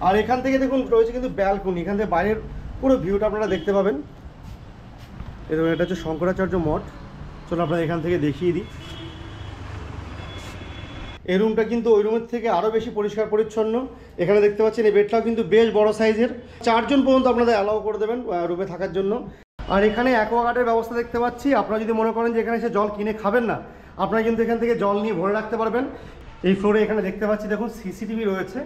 আর এখান থেকে দেখুন রয়েছে কিন্তু ব্যালকনি, এখান থেকে বাইরের পুরো ভিউটা আপনারা দেখতে পাবেন। এই দেখুন এটা হচ্ছে শঙ্করাচার্য মঠ। চলো আপনারা এখান থেকে দেখিয়ে দিই। এই রুমটা কিন্তু ওই রুমের থেকে আরও বেশি পরিষ্কার পরিচ্ছন্ন। এখানে দেখতে পাচ্ছেন এই বেডটাও কিন্তু বেশ বড় সাইজের, 4 জন পর্যন্ত আপনাদের অ্যালাউ করে দেবেন রুমে থাকার জন্য। আর এখানে অ্যাকোয়াগার্ডের ব্যবস্থা দেখতে পাচ্ছি। আপনারা যদি মনে করেন যে এখানে এসে জল কিনে খাবেন না, আপনারা কিন্তু এখান থেকে জল নিয়ে ভরে রাখতে পারবেন। এই ফ্লোরে এখানে দেখতে পাচ্ছি দেখুন সিসিটিভি রয়েছে।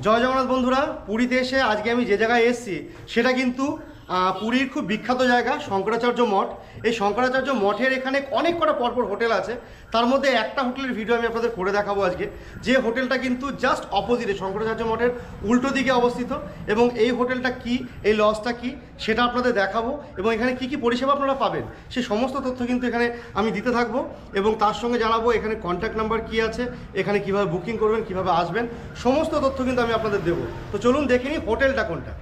জয় জগন্নাথ বন্ধুরা, পুরীতে এসে আজকে আমি যে জায়গায় এসেছি সেটা কিন্তু পুরীর খুব বিখ্যাত জায়গা শঙ্করাচার্য মঠ। এই শঙ্করাচার্য মঠের এখানে অনেক কটা পরপর হোটেল আছে, তার মধ্যে একটা হোটেলের ভিডিও আমি আপনাদের করে দেখাবো আজকে, যে হোটেলটা কিন্তু জাস্ট অপোজিটে শঙ্করাচার্য মঠের উল্টো দিকে অবস্থিত। এবং এই হোটেলটা কি, এই লজটা কি, সেটা আপনাদের দেখাবো এবং এখানে কি কি পরিষেবা আপনারা পাবেন সেই সমস্ত তথ্য কিন্তু এখানে আমি দিতে থাকবো। এবং তার সঙ্গে জানাবো এখানে কন্ট্যাক্ট নাম্বার কি আছে, এখানে কিভাবে বুকিং করবেন, কিভাবে আসবেন, সমস্ত তথ্য কিন্তু আমি আপনাদের দেবো। তো চলুন দেখে নিই হোটেলটা কোনটা।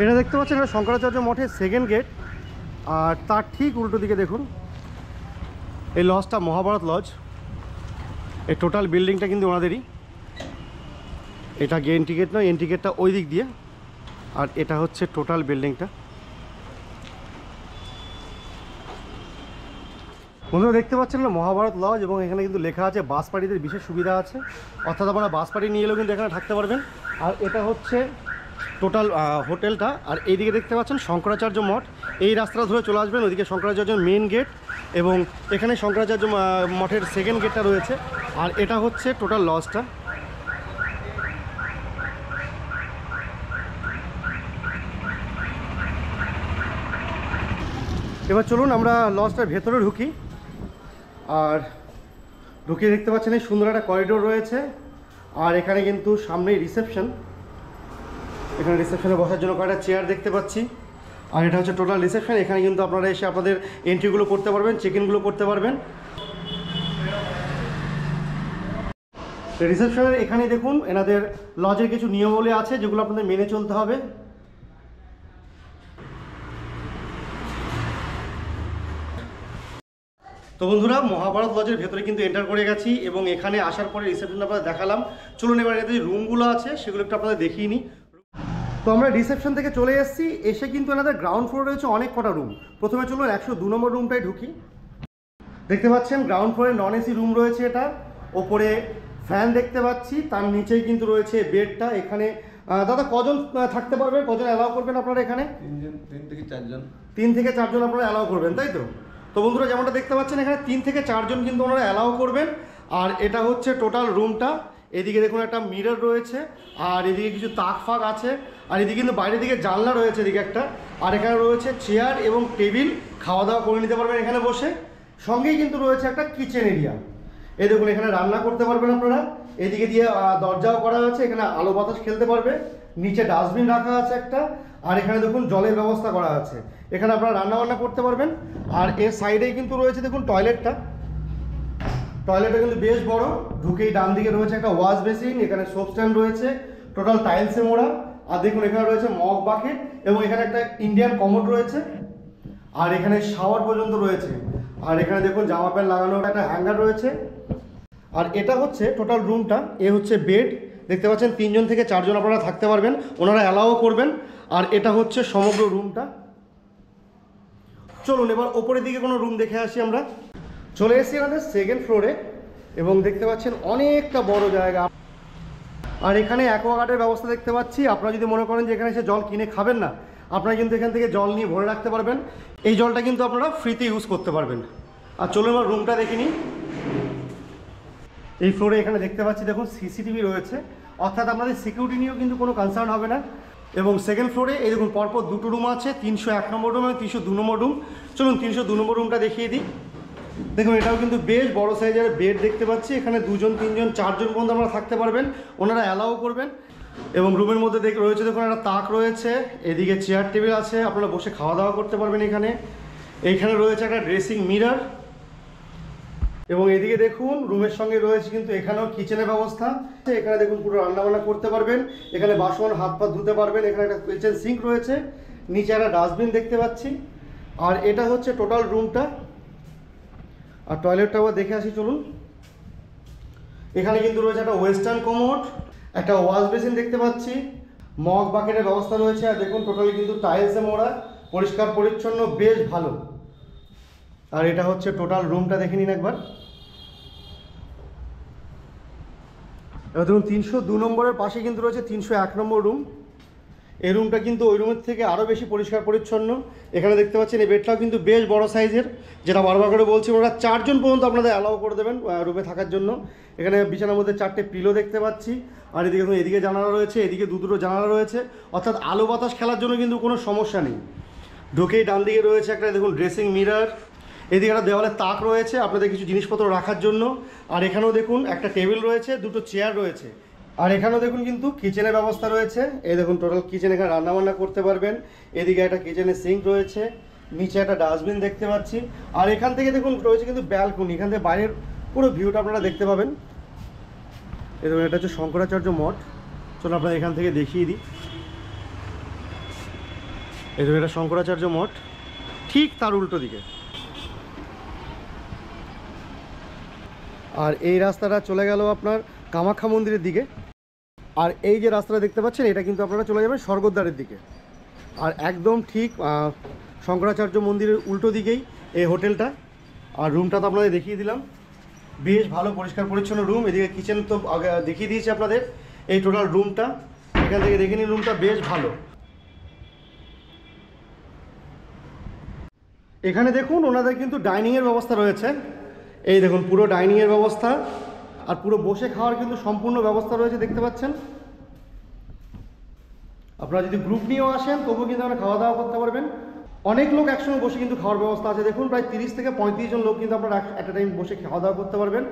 এটা দেখতে পাচ্ছেন এটা শঙ্করাচার্য মঠের সেকেন্ড গেট। আর তার ঠিক উল্টো দিকে দেখুন এই লজটা মহাভারত লজ। এই টোটাল বিল্ডিংটা কিন্তু ওনাদেরই। এটা এন্ট্রি গেট নয়, এন্ট্রি গেটটা ওই দিক দিয়ে। আর এটা হচ্ছে টোটাল বিল্ডিংটা। বন্ধুরা দেখতে পাচ্ছেন না মহাভারত লজ, এবং এখানে কিন্তু লেখা আছে বাস পার্টিদের বিশেষ সুবিধা আছে, অর্থাৎ আপনারা বাস পার্টি নিয়ে এলেও কিন্তু এখানে থাকতে পারবেন। আর এটা হচ্ছে টোটাল হোটেলটা। আর এইদিকে দেখতে পাচ্ছেন শঙ্করাচার্য মঠ। এই রাস্তাটা ধরে চলে আসবেন, ওইদিকে শঙ্করাচার্য মেন গেট এবং এখানে শঙ্করাচার্য মঠের সেকেন্ড গেটটা রয়েছে। আর এটা হচ্ছে টোটাল লজটা। এবার চলুন আমরা লজটার ভেতরে ঢুকি। আর ঢুকিয়ে দেখতে পাচ্ছেন এই সুন্দর একটা করিডোর রয়েছে। আর এখানে কিন্তু সামনেই রিসেপশন, এখানে রিসেপশনে বসার জন্য কয়েকটা চেয়ার দেখতে পাচ্ছি। আর এটা হচ্ছে টোটাল রিসেপশন। এখানে কিন্তু আপনারা এসে আপনাদের এন্ট্রিগুলো করতে পারবেন, চেক ইনগুলো করতে পারবেন। রিসেপশনের এখানে দেখুন এনাদের লজের কিছু নিয়মাবলী আছে যেগুলো আপনাদের মেনে চলতে হবে। তো বন্ধুরা মহাভারত লজের ভেতরে কিন্তু এন্টার করে গেছি এবং এখানে আসার পরে রিসেপশন আপনাদের দেখালাম। চলুন এবার এদের যে রুমগুলো আছে সেগুলো একটু আপনাদের দেখিয়ে নিই। তো আমরা রিসেপশন থেকে চলে এসেছি, এসে কিন্তু এনাদের গ্রাউন্ড ফ্লোরে রয়েছে অনেক কটা রুম। প্রথমে চলুন 102 নম্বর রুমটাই ঢুকি। দেখতে পাচ্ছেন গ্রাউন্ড ফ্লোরে নন এসি রুম রয়েছে এটা। ওপরে ফ্যান দেখতে পাচ্ছি, তার নিচেই কিন্তু রয়েছে বেডটা। এখানে দাদা কজন থাকতে পারবেন, কজন অ্যালাউ করবেন আপনারা এখানে? 3 থেকে 4 জন। 3 থেকে 4 জন আপনারা অ্যালাউ করবেন, তাই তো? তো বন্ধুরা যেমনটা দেখতে পাচ্ছেন এখানে 3 থেকে 4 জন কিন্তু ওনারা অ্যালাউ করবেন। আর এটা হচ্ছে টোটাল রুমটা। এদিকে দেখুন একটা মিরর রয়েছে, আর এদিকে কিছু তাক ফাঁক আছে। আর এদিকে কিন্তু বাইরের দিকে জানলা রয়েছে এদিকে একটা। আর এখানে রয়েছে চেয়ার এবং টেবিল, খাওয়া দাওয়া করে নিতে পারবেন এখানে বসে। সঙ্গেই কিন্তু রয়েছে একটা কিচেন এরিয়া। এই দেখুন এখানে রান্না করতে পারবেন আপনারা। এদিকে দিয়ে দরজাও করা আছে, এখানে আলো বাতাস খেলতে পারবে। নিচে ডাস্টবিন রাখা আছে একটা। আর এখানে দেখুন জলের ব্যবস্থা করা আছে, এখানে আপনারা রান্না বান্না করতে পারবেন। আর এর সাইডেই কিন্তু রয়েছে দেখুন টয়লেটটা। টয়লেটটা কিন্তু বেশ বড়। ঢুকেই ডান দিকে রয়েছে একটা ওয়াশ বেসিন, এখানে সোপ স্ট্যান্ড রয়েছে টোটাল টাইলসে মোড়া। আর দেখুন এখানে রয়েছে মগ বাকেট এবং এখানে একটা ইন্ডিয়ান কমোড রয়েছে। আর এখানে শাওয়ার পর্যন্ত রয়েছে। আর এখানে দেখুন জামা প্যান্ট লাগানোর একটা হ্যাঙ্গার রয়েছে। আর এটা হচ্ছে টোটাল রুমটা। এ হচ্ছে বেড, দেখতে পাচ্ছেন 3 জন থেকে 4 জন আপনারা থাকতে পারবেন, ওনারা অ্যালাও করবেন। আর এটা হচ্ছে সমগ্র রুমটা। চলুন এবার ওপরের দিকে কোনো রুম দেখে আসি আমরা। চলে এসেছি আমাদের সেকেন্ড ফ্লোরে এবং দেখতে পাচ্ছেন অনেকটা বড় জায়গা। আর এখানে অ্যাকোয়াগার্ডের ব্যবস্থা দেখতে পাচ্ছি। আপনারা যদি মনে করেন যে এখানে এসে জল কিনে খাবেন না, আপনারা কিন্তু এখান থেকে জল নিয়ে ভরে রাখতে পারবেন। এই জলটা কিন্তু আপনারা ফ্রিতে ইউজ করতে পারবেন। আর চলুন এবার রুমটা দেখে নিই। এই ফ্লোরে এখানে দেখতে পাচ্ছি দেখুন সিসিটিভি রয়েছে, অর্থাৎ আপনাদের সিকিউরিটি নিয়েও কিন্তু কোনো কনসার্ন হবে না। এবং সেকেন্ড ফ্লোরে এই দেখুন পরপর 2টো রুম আছে, 301 নম্বর রুম এবং 302 নম্বর রুম। চলুন 302 নম্বর রুমটা দেখিয়ে দিই। দেখুন এটাও কিন্তু বেশ বড় সাইজের বেড দেখতে পাচ্ছি। এখানে 2 জন 3 জন 4 জন পর্যন্ত আপনারা থাকতে পারবেন, ওনারা অ্যালাউ করবেন। এবং রুমের মধ্যে রয়েছে দেখুন একটা তাক রয়েছে, এদিকে চেয়ার টেবিল আছে, আপনারা বসে খাওয়া দাওয়া করতে পারবেন এখানে। এইখানে রয়েছে একটা ড্রেসিং মিরর। এবং এদিকে দেখুন রুমের সঙ্গে রয়েছে কিন্তু এখানেও কিচেনের ব্যবস্থা। এখানে দেখুন পুরো রান্নাবান্না করতে পারবেন, এখানে বাসন হাত পা ধুতে পারবেন, এখানে একটা কিচেন সিঙ্ক রয়েছে, নিচে একটা ডাস্টবিন দেখতে পাচ্ছি। আর এটা হচ্ছে টোটাল রুমটা। আর টয়লেটটা আবার দেখে আসি চলুন। এখানে কিন্তু রয়েছে একটা ওয়েস্টার্ন কমোড, একটা ওয়াশ বেসিন দেখতে পাচ্ছি, মগ বাকেটের ব্যবস্থা রয়েছে। আর দেখুন টোটালি কিন্তু টাইলসে মোড়া, পরিষ্কার পরিচ্ছন্ন, বেশ ভালো। আর এটা হচ্ছে টোটাল রুমটা, দেখে নিন একবার। এবার দেখুন 302 নম্বরের পাশে কিন্তু রয়েছে 301 নম্বর রুম। এই রুমটা কিন্তু ওই রুমের থেকে আরও বেশি পরিষ্কার পরিচ্ছন্ন। এখানে দেখতে পাচ্ছেন এই বেডটাও কিন্তু বেশ বড় সাইজের, যেটা বারবার করে বলছি ওরা 4 জন পর্যন্ত আপনাদের অ্যালাউ করে দেবেন রুমে থাকার জন্য। এখানে বিছানার মধ্যে 4টে পিলো দেখতে পাচ্ছি। আর এদিকে দেখুন এদিকে জানালা রয়েছে, এদিকে দুটো জানালা রয়েছে, অর্থাৎ আলো বাতাস খেলার জন্য কিন্তু কোনো সমস্যা নেই। ঢোকেই ডান দিকে রয়েছে একটা দেখুন ড্রেসিং মিরর, এদিকে একটা দেওয়ালে তাক রয়েছে আপনাদের কিছু জিনিসপত্র রাখার জন্য। আর এখানেও দেখুন একটা টেবিল রয়েছে, দুটো চেয়ার রয়েছে। আর এখানেও দেখুন কিন্তু কিচেনের ব্যবস্থা রয়েছে। এই দেখুন টোটাল কিচেন, এখানে রান্নাবান্না করতে পারবেন। এদিকে একটা কিচেনের সিঙ্ক রয়েছে, নিচে একটা ডাস্টবিন দেখতে পাচ্ছি। আর এখান থেকে দেখুন রয়েছে কিন্তু ব্যালকনি, এখান থেকে বাইরের পুরো ভিউটা আপনারা দেখতে পাবেন। এই দেখুন এটা হচ্ছে শঙ্করাচার্য মঠ। চলো আপনারা এখান থেকে দেখিয়ে দিই। এই দেখুন এটা শঙ্করাচার্য মঠ, ঠিক তার উল্টো দিকে। আর এই রাস্তাটা চলে গেল আপনার কামাখ্যা মন্দিরের দিকে। আর এই যে রাস্তাটা দেখতে পাচ্ছেন এটা কিন্তু আপনারা চলে যাবেন স্বর্গদ্বারের দিকে। আর একদম ঠিক শঙ্করাচার্য মন্দিরের উল্টো দিকেই এই হোটেলটা। আর রুমটা তো আপনাদের দেখিয়ে দিলাম, বেশ ভালো পরিষ্কার পরিচ্ছন্ন রুম। এদিকে কিচেন তো আগে দেখিয়ে দিয়েছি আপনাদের। এই টোটাল রুমটা এখান থেকে দেখে নিন, রুমটা বেশ ভালো। এখানে দেখুন ওনাদের কিন্তু ডাইনিংয়ের ব্যবস্থা রয়েছে। এই দেখুন পুরো ডাইনিংয়ের ব্যবস্থা, আর পুরো বসে খাওয়ার কিন্তু সম্পূর্ণ ব্যবস্থা রয়েছে দেখতে পাচ্ছেন। আপনারা যদি গ্রুপ নিয়েও আসেন তবুও কিন্তু আপনারা খাওয়া দাওয়া করতে পারবেন। অনেক লোক একসঙ্গে বসে কিন্তু খাওয়ার ব্যবস্থা আছে। দেখুন প্রায় 30 থেকে 35 জন লোক কিন্তু আপনারা একটা টাইম বসে খাওয়া দাওয়া করতে পারবেন।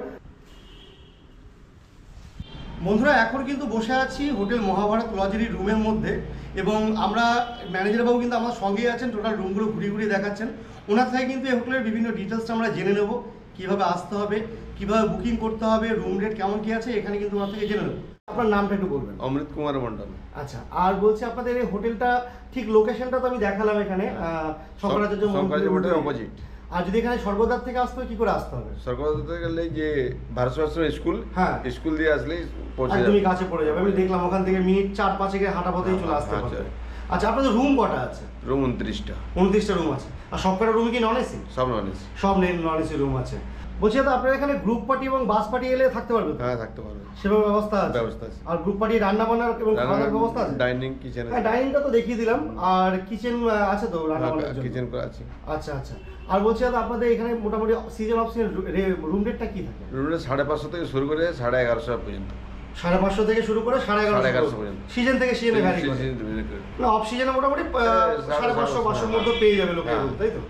বন্ধুরা এখন কিন্তু বসে আছি হোটেল মহাভারত লজেরই রুমের মধ্যে, এবং আমরা ম্যানেজার বাবু কিন্তু আমার সঙ্গেই আছেন, টোটাল রুমগুলো ঘুরিয়ে ঘুরিয়ে দেখাচ্ছেন। ওনার থেকে কিন্তু এই হোটেলের বিভিন্ন ডিটেলসটা আমরা জেনে নেব, কীভাবে আসতে হবে, কীভাবে বুকিং করতে হবে, রুম রেট কেমন কী আছে, এখানে কিন্তু ওনার থেকে জেনে নেব। আপনার নামটা একটু বলবেন। অমৃত কুমার মন্ডল। আচ্ছা, আর বলছি আপনাদের এই হোটেলটা ঠিক লোকেশনটা তো আমি দেখালাম এখানে শঙ্করাচার্য মন্দিরের অপোজিট। আর যদি এখানে স্বর্গদ্বার থেকে আসতে হয় কি করে আসতে হবে? স্বর্গদ্বার থেকে গেলে যে ভারত সেবাশ্রম স্কুল, হ্যাঁ স্কুল দিয়ে আসলেই পৌঁছে যাবে, একদমই কাছে পড়ে যাবে। আমি দেখলাম ওখান থেকে মিনিট 4-5 হাঁটা পথেই চলে আসতে পারবে। আচ্ছা, আপনাদের রুম কটা আছে? রুম 29টা। 29টা রুম আছে। আর সবকটা রুমে কি নন এসি? সব নন এসি। সব নন এসি রুম আছে। বলছি দাদা আপনার এখানে গ্রুপ পার্টি এবং বাস পার্টি এলে থাকতে পারবে? হ্যাঁ থাকতে পারবে, সেভাবে ব্যবস্থা আছে। আর গ্রুপ পার্টি রান্না বান্নার এবং খাওয়া দাওয়ার ব্যবস্থা আছে? Dining kitchen. হ্যাঁ ডাইনিংটা তো দেখিয়ে দিলাম। আর কিচেন আছে তো রান্না বান্নার জন্য? কিচেন করা আছে। আচ্ছা আচ্ছা। আর বলছি দাদা আপনাদের এখানে মোটামুটি সিজন অফ সিজন রুম রেটটা কি থাকে? রুম রেট 550 থেকে শুরু করে 1150 পর্যন্ত। 550 থেকে শুরু করে 1150 পর্যন্ত। সিজন থেকে সিজনে ভ্যারি করে। না অফ সিজনে মোটামুটি 550-500 মধ্যে পেয়ে যাবে লোকে, তাই তো?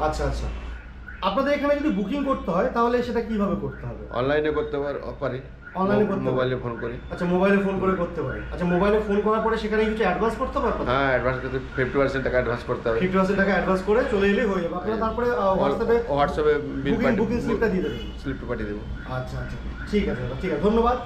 আচ্ছা আচ্ছা। আপনাদের এখানে যদি বুকিং করতে হয় তাহলে সেটা কিভাবে করতে হবে? অনলাইনে করতে পারি। অনলাইনে করতে মোবাইলে ফোন করে। আচ্ছা, মোবাইলে ফোন করে করতে পারে। আচ্ছা, মোবাইলে ফোন করার পরে সেখানে কিছু অ্যাডভান্স করতে হবে আপনাদের? হ্যাঁ, অ্যাডভান্স করতে 50% টাকা অ্যাডভান্স করতে হবে। 50% টাকা অ্যাডভান্স করে চলে এলেই হয়ে যাবে। আপনারা তারপরে হোয়াটসঅ্যাপে বুকিং স্লিপটা দিয়ে দেবেন। স্লিপটা পাঠিয়ে দেবো। আচ্ছা আচ্ছা, ঠিক আছে দাদা, ঠিক আছে, ধন্যবাদ।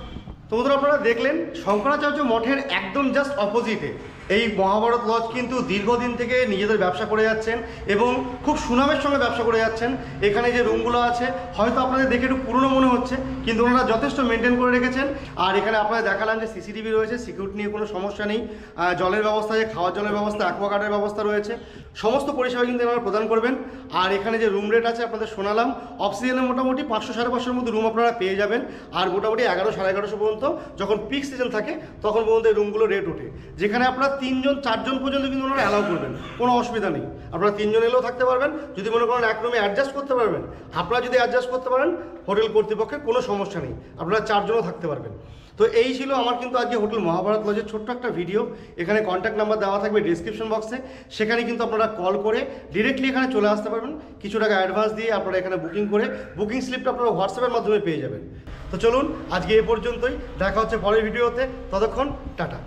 তো বন্ধুরা আপনারা দেখলেন শঙ্করাচার্য মঠের একদম জাস্ট অপোজিটে এই মহাভারত লজ কিন্তু দীর্ঘদিন থেকে নিজেদের ব্যবসা করে যাচ্ছেন এবং খুব সুনামের সঙ্গে ব্যবসা করে যাচ্ছেন। এখানে যে রুমগুলো আছে হয়তো আপনাদের দেখে একটু পুরনো মনে হচ্ছে, কিন্তু ওনারা যথেষ্ট মেনটেন করে রেখেছেন। আর এখানে আপনারা দেখালাম যে সিসিটিভি রয়েছে, সিকিউরিটি নিয়ে কোনো সমস্যা নেই। জলের ব্যবস্থা আছে, খাওয়ার জলের ব্যবস্থা, অ্যাকোয়াগার্ডের ব্যবস্থা রয়েছে, সমস্ত পরিষেবা কিন্তু এনারা প্রদান করবেন। আর এখানে যে রুম রেট আছে আপনাদের শোনালাম, অক্সিজেনে মোটামুটি 500-550 মধ্যে রুম আপনারা পেয়ে যাবেন। আর মোটামুটি 1100-1150 পর্যন্ত যখন পিক সিজন থাকে তখন পর্যন্ত এই রুমগুলো রেট ওঠে, যেখানে আপনারা 3-4 পর্যন্ত কিন্তু ওনারা অ্যালাউ করবেন, কোনো অসুবিধা নেই। আপনারা 3 জন এলেও থাকতে পারবেন, যদি মনে করেন এক রুমে অ্যাডজাস্ট করতে পারবেন। আপনারা যদি অ্যাডজাস্ট করতে পারেন হোটেল কর্তৃপক্ষের কোনো সমস্যা নেই, আপনারা 4 জনও থাকতে পারবেন। তো এই ছিল আমার কিন্তু আজকে হোটেল মহাভারত লজের ছোট্ট একটা ভিডিও। এখানে কন্ট্যাক্ট নাম্বার দেওয়া থাকবে ডিসক্রিপশন বক্সে, সেখানে কিন্তু আপনারা কল করে ডিরেক্টলি এখানে চলে আসতে পারবেন। কিছু টাকা অ্যাডভান্স দিয়ে আপনারা এখানে বুকিং করে বুকিং স্লিপটা আপনারা হোয়াটসঅ্যাপের মাধ্যমে পেয়ে যাবেন। তো চলুন আজকে এ পর্যন্তই, দেখা হচ্ছে পরের ভিডিওতে, ততক্ষণ টাটা।